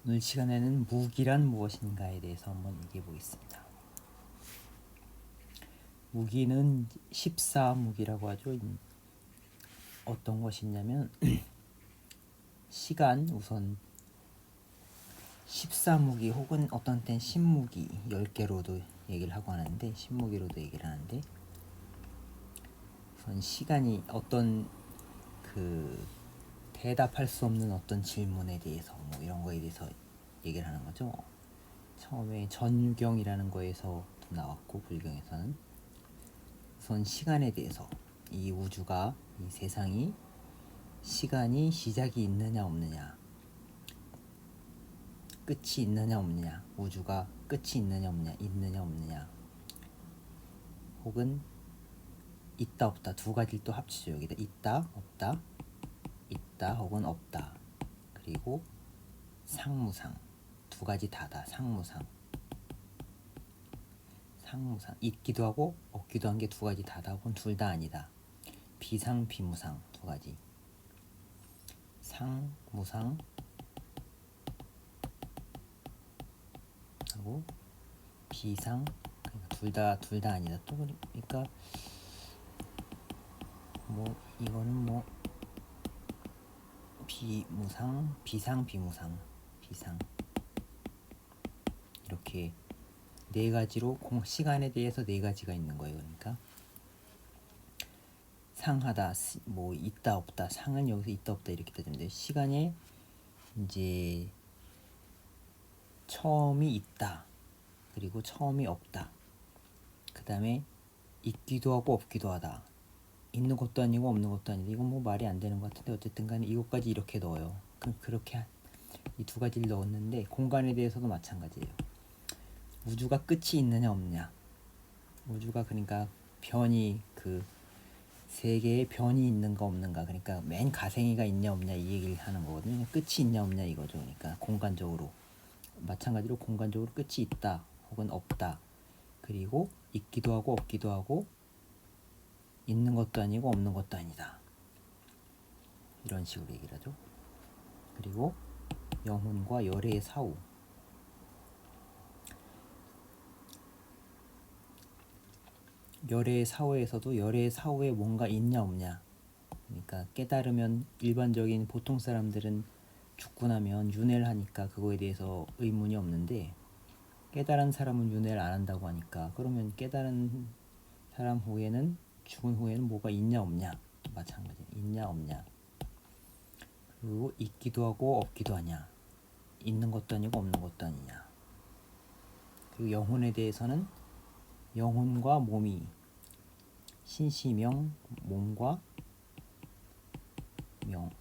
오늘 시간에는 무기란 무엇인가에 대해서 한번 얘기해 보겠습니다. 무기는 십사무기라고 하죠. 어떤 것이냐면 시간, 우선 십사무기 혹은 어떤 땐 십무기 10개로도 얘기를 하고 하는데, 십무기로도 얘기를 하는데, 우선 시간이 어떤 그 대답할 수 없는 어떤 질문에 대해서 뭐 이런 거에 대해서 얘기를 하는 거죠. 처음에 전유경이라는 거에서 나왔고, 불경에서는 우선 시간에 대해서, 이 우주가, 이 세상이 시간이 시작이 있느냐 없느냐, 끝이 있느냐 없느냐, 우주가 끝이 있느냐 없느냐, 혹은 있다 없다, 두 가지를 또 합치죠. 여기다 있다 없다, 있다 혹은 없다, 그리고 상무상, 두 가지 다다. 상무상, 있기도 하고 없기도 한 게 두 가지 다다 혹은 둘 다 아니다. 비상 비무상, 두 가지. 상무상 하고 비상, 그러니까 둘 다 아니다. 또 그러니까 뭐 이거는 뭐 비무상, 비상 비무상, 비상, 이렇게 네 가지로 시간에 대해서 네 가지가 있는 거예요. 그러니까 상하다, 뭐 있다 없다, 상은 여기서 있다 없다 이렇게 되는데, 시간에 이제 처음이 있다, 그리고 처음이 없다, 그 다음에 있기도 하고 없기도 하다, 있는 것도 아니고 없는 것도 아닌데, 이건 뭐 말이 안 되는 것 같은데, 어쨌든 간에 이것까지 이렇게 넣어요. 그렇게 이 두 가지를 넣었는데, 공간에 대해서도 마찬가지예요. 우주가 끝이 있느냐 없느냐, 우주가 그러니까 변이, 그 세계에 변이 있는가 없는가, 그러니까 맨 가생이가 있냐 없냐 이 얘기를 하는 거거든요. 끝이 있냐 없냐 이거죠. 그러니까 공간적으로, 마찬가지로 공간적으로 끝이 있다 혹은 없다, 그리고 있기도 하고 없기도 하고, 있는 것도 아니고 없는 것도 아니다, 이런 식으로 얘기를 하죠. 그리고 영혼과 열애의 사후, 열애의 사후에서도 열애의 사후에 뭔가 있냐 없냐, 그러니까 깨달으면, 일반적인 보통 사람들은 죽고 나면 윤회를 하니까 그거에 대해서 의문이 없는데, 깨달은 사람은 윤회를 안 한다고 하니까, 그러면 깨달은 사람 후에는, 죽은 후에는 뭐가 있냐 없냐, 마찬가지, 있냐 없냐, 그리고 있기도 하고 없기도 하냐, 있는 것도 아니고 없는 것도 아니냐. 그리고 영혼에 대해서는 영혼과 몸이, 신시명, 몸과 명,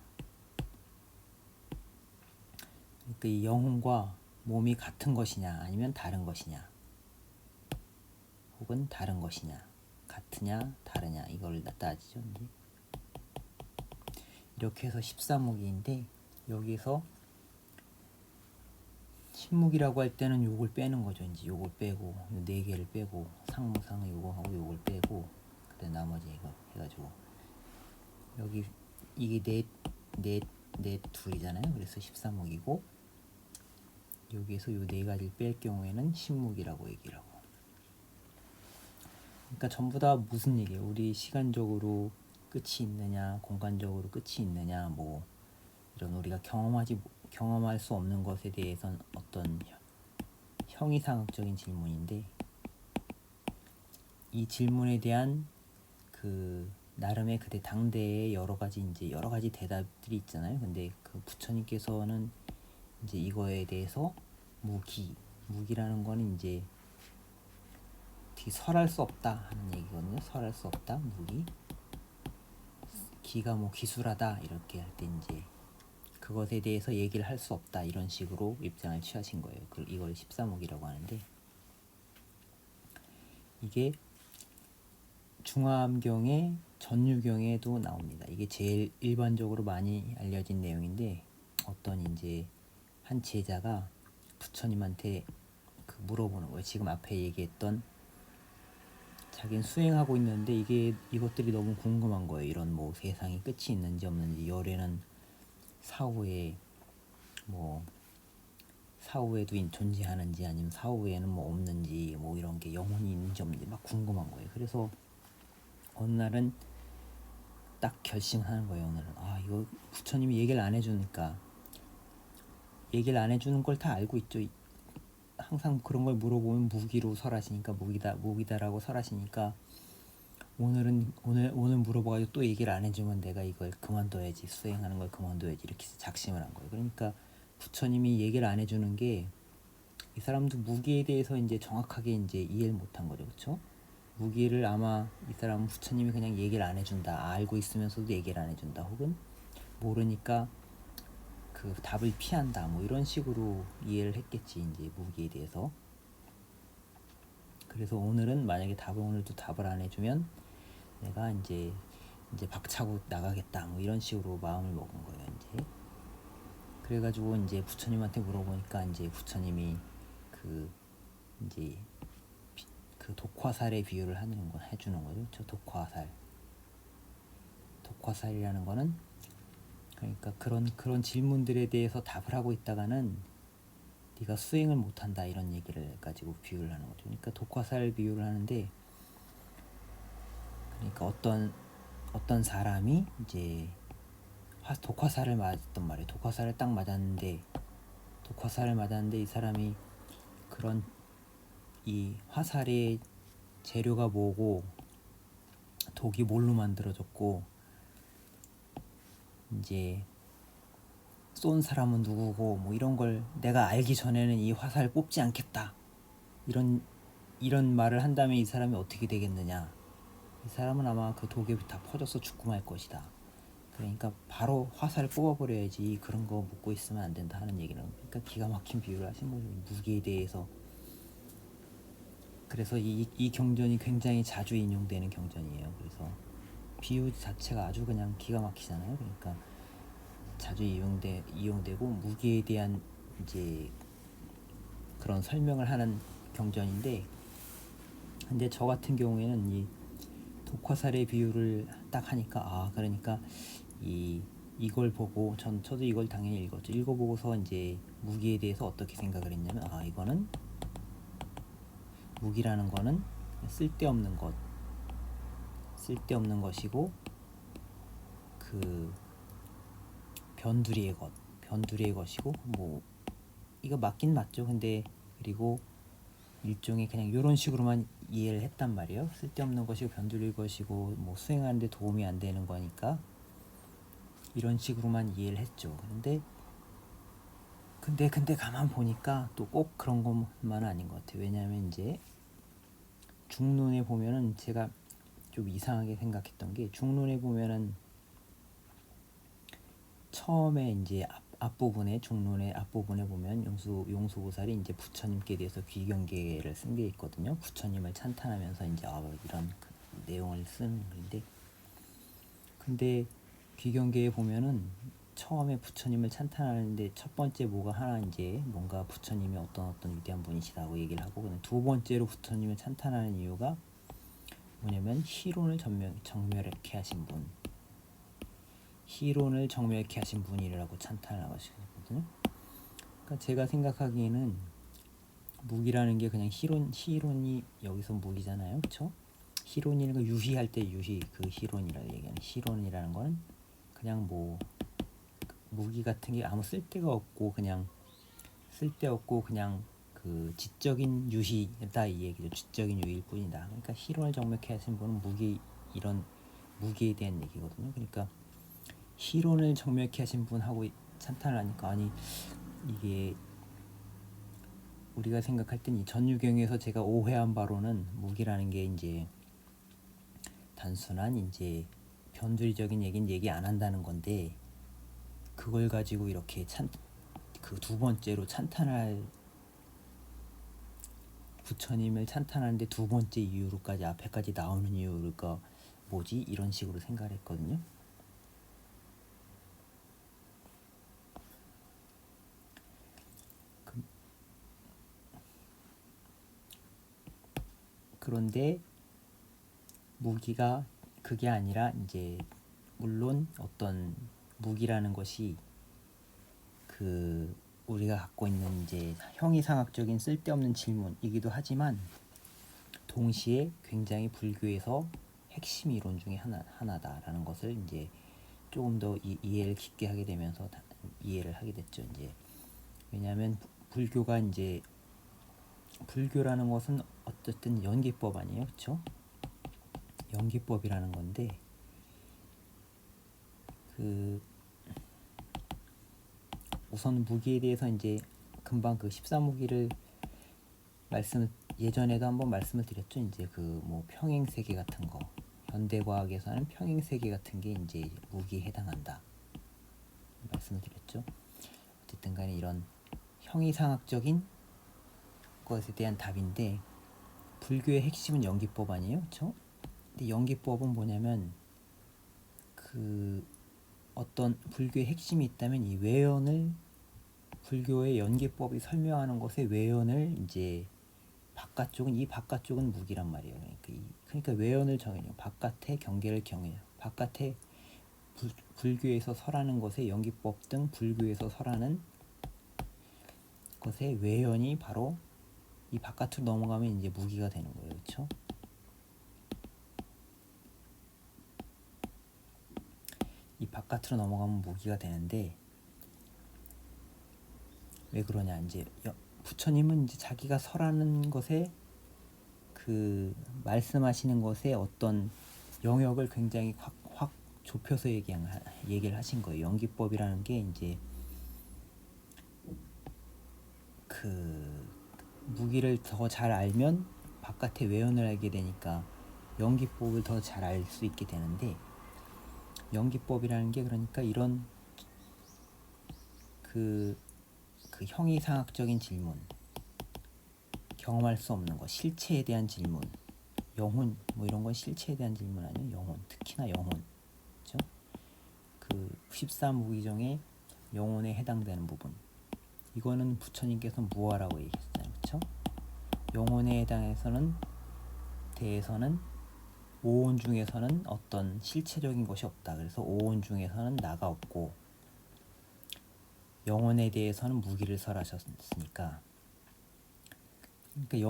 그러니까 이 영혼과 몸이 같은 것이냐 아니면 다른 것이냐, 혹은 다른 것이냐, 같으냐 다르냐, 이걸 따지죠. 이제 이렇게 해서 13무기인데, 여기서 신무기라고 할 때는 요걸 빼는 거죠. 이제 요걸 빼고, 요 네 개를 빼고, 상무상 요거 하고 요걸 빼고, 그다음 나머지 이거 해가지고, 여기 이게 넷 둘이잖아요. 그래서 13무기고, 여기에서 요 네 가지를 뺄 경우에는 신무기라고 얘기를 하고. 그러니까 전부 다 무슨 얘기예요? 우리 시간적으로 끝이 있느냐, 공간적으로 끝이 있느냐, 뭐 이런 우리가 경험할 수 없는 것에 대해서는 어떤 형이상학적인 질문인데, 이 질문에 대한 그 나름의 그때 당대의 여러 가지 대답들이 있잖아요. 근데 그 부처님께서는 이제 이거에 대해서 무기라는 거는 이제 설할 수 없다 하는 얘기거든요. 설할 수 없다, 무기. 기가 뭐 기술하다 이렇게 할 때 이제 그것에 대해서 얘기를 할 수 없다, 이런 식으로 입장을 취하신 거예요. 이걸 13무기라고 하는데, 이게 중화암경의 전유경에도 나옵니다. 이게 제일 일반적으로 많이 알려진 내용인데, 어떤 이제 한 제자가 부처님한테 물어보는 거예요. 지금 앞에 얘기했던, 자기는 수행하고 있는데 이것들이 너무 궁금한 거예요. 이런 뭐 세상이 끝이 있는지 없는지, 열애는 사후에 뭐 사후에도 존재하는지 아니면 사후에는 뭐 없는지 뭐 이런 게 영혼이 있는지 없는지 막 궁금한 거예요. 그래서 어느 날은 딱 결심하는 거예요. 오늘은 이거 부처님이 얘기를 안 해주니까, 얘기를 안 해주는 걸 다 알고 있죠. 항상 그런 걸 물어보면 무기로 설하시니까, 무기다라고 설하시니까, 오늘 물어봐가지고 또 얘기를 안 해주면 내가 이걸 그만둬야지, 수행하는 걸 그만둬야지, 이렇게 작심을 한 거예요. 그러니까 부처님이 얘기를 안 해주는 게, 이 사람도 무기에 대해서 이제 정확하게 이제 이해를 못한 거죠, 그렇죠? 무기를 아마 이 사람은 부처님이 그냥 얘기를 안 해준다, 알고 있으면서도 얘기를 안 해준다, 혹은 모르니까 그 답을 피한다, 뭐 이런 식으로 이해를 했겠지, 이제 무기에 대해서. 그래서 오늘은 만약에 오늘도 답을 안 해주면 내가 이제 박차고 나가겠다, 뭐 이런 식으로 마음을 먹은 거예요. 이제 그래가지고 이제 부처님한테 물어보니까 이제 부처님이 이제 그 독화살의 비유를 해주는 거죠. 저 독화살이라는 거는, 그러니까 그런 질문들에 대해서 답을 하고 있다가는 네가 수행을 못한다, 이런 얘기를 가지고 비유를 하는 거죠. 그러니까 독화살 비유를 하는데, 그러니까 어떤 사람이 이제 독화살을 맞았단 말이에요. 독화살을 딱 맞았는데 이 사람이 이 화살의 재료가 뭐고, 독이 뭘로 만들어졌고, 이제 쏜 사람은 누구고, 뭐 이런 걸 내가 알기 전에는 이 화살을 뽑지 않겠다, 이런 말을 한다면 이 사람이 어떻게 되겠느냐. 이 사람은 아마 그 독에 다 퍼져서 죽고 말 것이다. 그러니까 바로 화살을 뽑아버려야지, 그런 거 묻고 있으면 안 된다 하는 얘기는, 그러니까 기가 막힌 비유를 하신 거죠, 무기에 대해서. 그래서 이 경전이 굉장히 자주 인용되는 경전이에요. 그래서 비유 자체가 아주 그냥 기가 막히잖아요. 그러니까 자주 이용되고 무기에 대한 이제 그런 설명을 하는 경전인데, 근데 저 같은 경우에는 이 독화살의 비유를 딱 하니까, 그러니까 이걸 보고 저도 이걸 당연히 읽었죠. 읽어보고서 이제 무기에 대해서 어떻게 생각을 했냐면, 이거는 무기라는 거는 쓸데없는 것이고, 그 변두리의 것이고, 뭐 이거 맞긴 맞죠. 근데 그리고 일종의 그냥 이런 식으로만 이해를 했단 말이에요. 쓸데없는 것이고 변두리의 것이고 뭐 수행하는데 도움이 안 되는 거니까 이런 식으로만 이해를 했죠. 근데 가만 보니까 또 꼭 그런 것만은 아닌 것 같아요. 왜냐하면 이제 중론에 보면은, 제가 좀 이상하게 생각했던 게, 중론에 보면은 처음에 이제 앞부분에, 중론의 앞부분에 보면 용수보살이 이제 부처님께 대해서 귀경계를 쓴 게 있거든요. 부처님을 찬탄하면서 이제 이런 내용을 쓰는 건데, 근데 귀경계에 보면은 처음에 부처님을 찬탄하는데 첫 번째 뭐가 하나, 이제 뭔가 부처님이 어떤 위대한 분이시다고 얘기를 하고, 그다음에 두 번째로 부처님을 찬탄하는 이유가 뭐냐면 희론을 정멸케 하신 분, 희론을 정멸케 하신 분이라고 찬탄을 하시거든요. 그러니까 제가 생각하기에는 무기라는 게 그냥 희론이 여기서 무기잖아요, 그렇죠? 희론이라는 거 유희할 때 그 희론이라고 얘기하는, 희론이라는 거는 그냥 뭐 무기 같은 게 아무 쓸데없고 그냥 그 지적인 유희다, 이 얘기죠. 지적인 유희일 뿐이다. 그러니까 희론을 정멸케 하신 분은 이런 무기에 대한 얘기거든요. 그러니까 희론을 정멸케 하신 분하고 찬탄을 하니까, 아니 이게 우리가 생각할 땐 이 전유경에서 제가 오해한 바로는 무기라는 게 이제 단순한 이제 변두리적인 얘기는 얘기 안 한다는 건데, 그걸 가지고 이렇게 그 두 번째로 부처님을 찬탄하는데 두 번째 이유로까지 앞에까지 나오는 이유가 뭐지? 이런 식으로 생각을 했거든요. 그런데 무기가 그게 아니라, 이제 물론 어떤 무기라는 것이 그 우리가 갖고 있는 이제 형이상학적인 쓸데없는 질문이기도 하지만 동시에 굉장히 불교에서 핵심 이론 중에 하나다라는 것을 이제 조금 더 이해를 깊게 하게 되면서 이해를 하게 됐죠. 이제 왜냐하면 불교가 이제 불교라는 것은 어쨌든 연기법 아니에요, 그렇죠? 연기법이라는 건데 그 우선 무기에 대해서 이제 금방 그 14무기를 예전에도 한번 말씀을 드렸죠. 이제 그 뭐 평행세계 같은 거, 현대과학에서는 평행세계 같은 게 이제 무기에 해당한다 말씀을 드렸죠. 어쨌든 간에 이런 형이상학적인 것에 대한 답인데 불교의 핵심은 연기법 아니에요, 그렇죠? 근데 연기법은 뭐냐면 그 어떤 불교의 핵심이 있다면 이 외연을 불교의 연기법이 설명하는 것의 외연을 이제 바깥쪽은 무기란 말이에요. 그러니까 외연을 정해요. 바깥의 경계를 정해요. 바깥에 불교에서 설하는 것의 연기법 등 불교에서 설하는 것의 외연이 바로 이 바깥으로 넘어가면 이제 무기가 되는 거예요, 그렇죠? 이 바깥으로 넘어가면 무기가 되는데 왜 그러냐? 이제 부처님은 이제 자기가 설하는 것에 그 말씀하시는 것에 어떤 영역을 굉장히 확 좁혀서 얘기를 하신 거예요. 연기법이라는 게 이제 그 무기를 더 잘 알면 바깥의 외연을 알게 되니까 연기법을 더 잘 알 수 있게 되는데 연기법이라는 게 그러니까 이런 그 형이상학적인 질문, 경험할 수 없는 것, 실체에 대한 질문, 영혼 뭐 이런 건 실체에 대한 질문 아니에요. 영혼, 특히나 영혼, 그렇죠? 그 14무기 중에 영혼에 해당되는 부분, 이거는 부처님께서 무아라고 얘기했잖아요, 그렇죠? 영혼에 해당해서는 대해서는 오온 중에서는 어떤 실체적인 것이 없다. 그래서 오온 중에서는 나가 없고 영혼에 대해서는 무기를 설하셨으니까 그러니까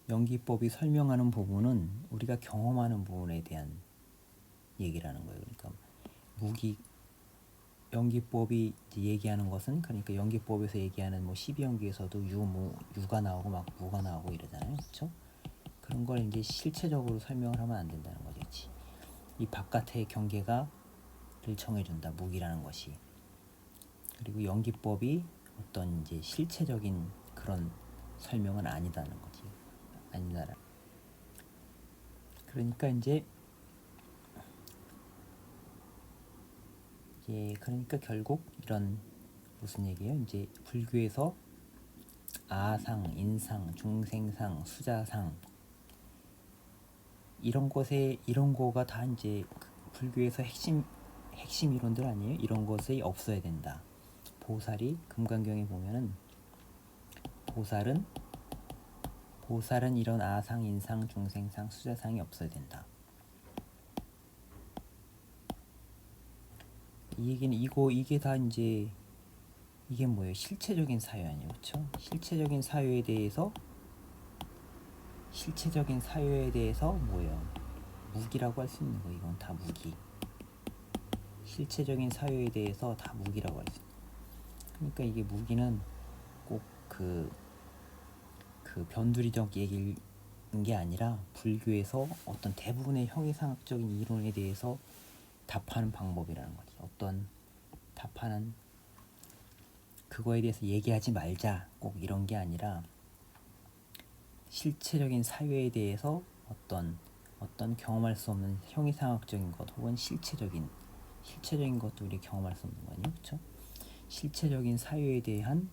연기법이 설명하는 부분은 우리가 경험하는 부분에 대한 얘기라는 거예요. 그러니까 연기법이 얘기하는 것은 그러니까 연기법에서 얘기하는 뭐 12연기에서도 유가 나오고 막 무가 나오고 이러잖아요, 그렇죠? 그런 걸 이제 실체적으로 설명을 하면 안 된다는 거지. 이 바깥의 경계가를 정해준다, 무기라는 것이. 그리고 연기법이 어떤 이제 실체적인 그런 설명은 아니다는 거지. 아니다라. 그러니까 이제 그러니까 결국 이런 무슨 얘기예요? 이제 불교에서 아상, 인상, 중생상, 수자상 이런 거가 다 이제 불교에서 핵심 이론들 아니에요? 이런 것이 없어야 된다. 보살이 금강경에 보면은 보살은 이런 아상, 인상, 중생상, 수자상이 없어야 된다. 이 얘기는 이게 다 이제 이게 뭐예요? 실체적인 사유 아니에요, 그렇죠? 실체적인 사유에 대해서 뭐예요? 무기라고 할 수 있는 거. 이건 다 무기. 실체적인 사유에 대해서 다 무기라고 할 수 있는. 그러니까 이게 무기는 꼭 그 변두리적 얘기인 게 아니라 불교에서 어떤 대부분의 형이상학적인 이론에 대해서 답하는 방법이라는 거지. 어떤 답하는 그거에 대해서 얘기하지 말자 꼭 이런 게 아니라 실체적인 사유에 대해서 어떤 경험할 수 없는 형이상학적인 것 혹은 실체적인 것도 우리 경험할 수 없는 거 아니에요, 그렇죠? 실체적인 사유에 대한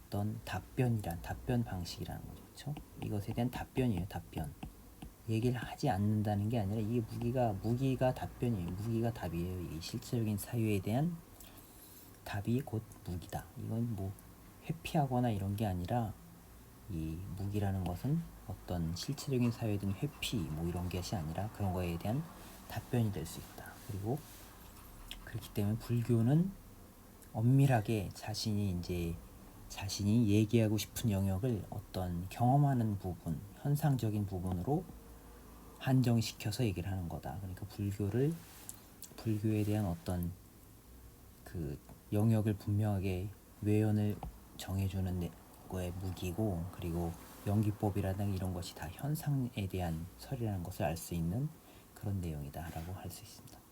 어떤 답변 방식이라는 거죠, 그렇죠? 이것에 대한 답변이에요, 답변. 얘기를 하지 않는다는 게 아니라 이게 무기가 답변이에요, 무기가 답이에요. 이 실체적인 사유에 대한 답이 곧 무기다. 이건 뭐 회피하거나 이런 게 아니라 이 무기라는 것은 어떤 실체적인 사유에 대한 회피 뭐 이런 것이 아니라 그런 거에 대한 답변이 될 수 있다. 그리고 그렇기 때문에 불교는 엄밀하게 자신이 얘기하고 싶은 영역을 어떤 경험하는 부분, 현상적인 부분으로 한정시켜서 얘기를 하는 거다. 그러니까 불교에 대한 어떤 그 영역을 분명하게 외연을 정해주는 거에 무기고, 그리고 연기법이라든가 이런 것이 다 현상에 대한 설이라는 것을 알 수 있는 그런 내용이다라고 할 수 있습니다.